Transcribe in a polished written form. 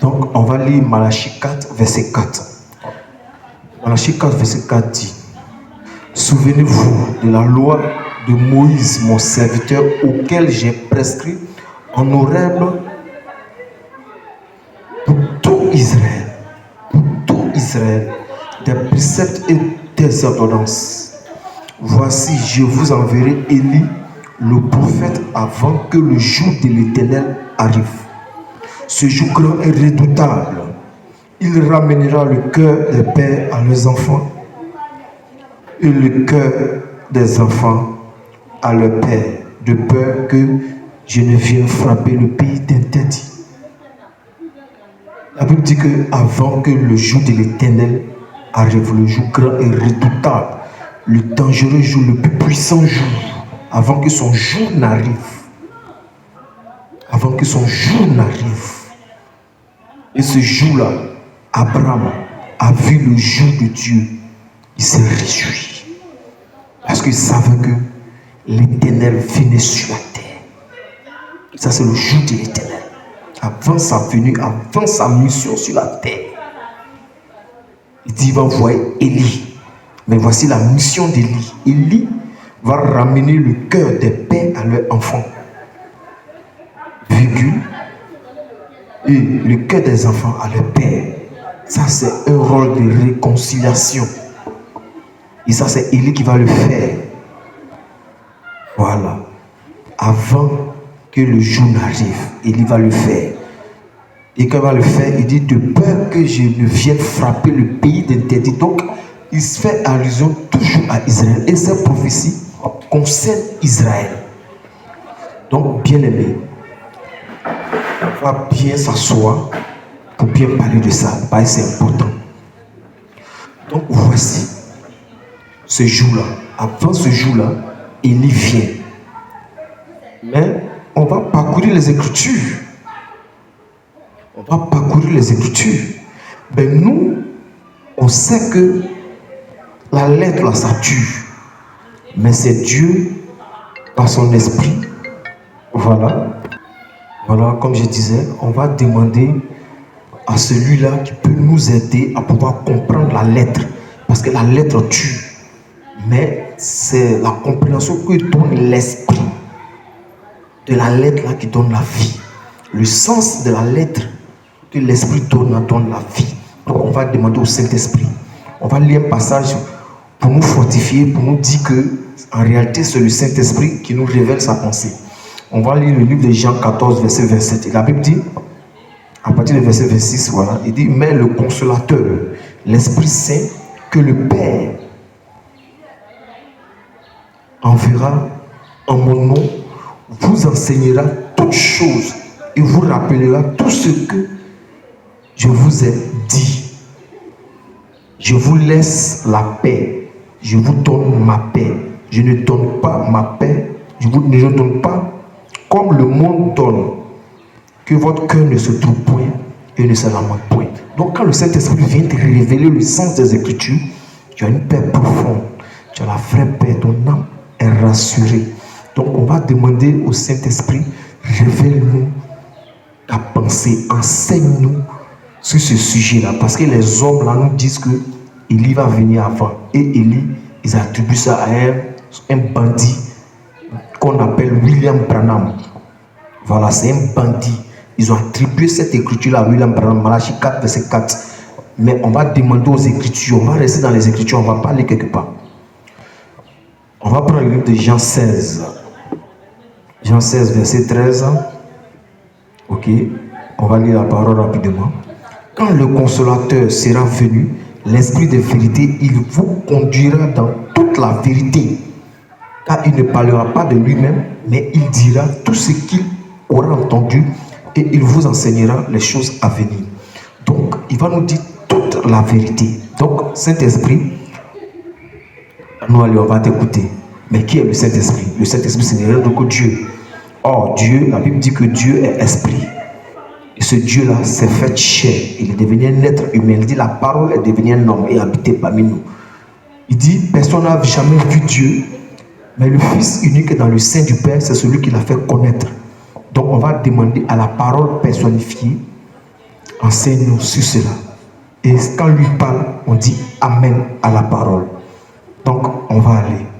Donc, on va lire Malachie 4, verset 4. Malachie 4, verset 4 dit: Souvenez-vous de la loi de Moïse, mon serviteur, auquel j'ai prescrit en honorable pour tout Israël, des préceptes et des ordonnances. Voici, je vous enverrai Élie, le prophète, avant que le jour de l'Éternel arrive. Ce jour grand et redoutable, il ramènera le cœur des pères à leurs enfants et le cœur des enfants à leurs pères, de peur que je ne vienne frapper le pays d'interdit. La Bible dit qu'avant que le jour de l'Éternel arrive, le jour grand et redoutable, le dangereux jour, le plus puissant jour, avant que son jour n'arrive, et ce jour-là, Abraham a vu le jour de Dieu, il s'est réjoui, parce qu'il savait que l'Éternel venait sur la terre. Ça, c'est le jour de l'Éternel. Avant sa venue, avant sa mission sur la terre, il dit: il va envoyer Élie. Mais voici la mission d'Élie. Élie va ramener le cœur des pères à leurs enfants. Virgule. Et le cœur des enfants à leurs pères. Ça, c'est un rôle de réconciliation. Et ça, c'est Élie qui va le faire. Voilà. Avant que le jour n'arrive, Élie va le faire. Et quand il va le faire, il dit: de peur que je ne vienne frapper le pays d'interdit. Donc, il se fait allusion toujours à Israël. Et cette prophétie concerne Israël. Donc, bien aimé, on va bien s'asseoir pour bien parler de ça, parce que c'est important. Donc, voici ce jour-là. Avant ce jour-là, Élie vient. Mais on va parcourir les Écritures. Ben nous, on sait que la lettre là, ça tue. Mais c'est Dieu, par son esprit. Voilà, comme je disais, on va demander à celui-là qui peut nous aider à pouvoir comprendre la lettre. Parce que la lettre tue. Mais c'est la compréhension que donne l'esprit de la lettre là qui donne la vie. Le sens de la lettre que l'esprit donne la vie. Donc on va demander au Saint-Esprit. On va lire un passage pour nous fortifier, pour nous dire que en réalité c'est le Saint-Esprit qui nous révèle sa pensée. On va lire le livre de Jean 14, verset 27. Et la Bible dit, à partir du verset 26, voilà, il dit: mais le consolateur, l'Esprit Saint, que le Père enverra en mon nom, vous enseignera toutes choses et vous rappellera tout ce que je vous ai dit. Je vous laisse la paix, je vous donne ma paix. Je ne donne pas ma paix, je ne donne pas comme le monde donne. Que votre cœur ne se trouve point et ne se lamente point. Donc quand le Saint-Esprit vient te révéler le sens des Écritures, tu as une paix profonde, tu as la vraie paix, ton âme est rassurée. Donc on va demander au Saint-Esprit: révèle-nous ta pensée, enseigne-nous sur ce sujet-là. Parce que les hommes là nous disent que Élie va venir avant. Et Élie, ils attribuent ça à un bandit qu'on appelle William Branham. Voilà, c'est un bandit. Ils ont attribué cette écriture-là à William Branham, Malachie 4, verset 4. Mais on va demander aux Écritures, on va rester dans les Écritures, on ne va pas aller quelque part. On va prendre le livre de Jean 16. Jean 16, verset 13. Ok, on va lire la parole rapidement. Quand le consolateur sera venu, l'esprit de vérité, il vous conduira dans toute la vérité. Car il ne parlera pas de lui-même, mais il dira tout ce qu'il aura entendu et il vous enseignera les choses à venir. Donc, il va nous dire toute la vérité. Donc, Saint-Esprit, nous allons, on va t'écouter. Mais qui est le Saint-Esprit? Le Saint-Esprit, ce n'est rien d'autre que Dieu. Or, Dieu, la Bible dit que Dieu est esprit. Et ce Dieu-là s'est fait chair. Il est devenu un être humain. Il dit la parole est devenue un homme et habité parmi nous. Il dit, personne n'a jamais vu Dieu, mais le Fils unique dans le sein du Père, c'est celui qui l'a fait connaître. Donc on va demander à la parole personnifiée, enseigne-nous sur cela. Et quand lui parle, on dit Amen à la parole. Donc, on va aller.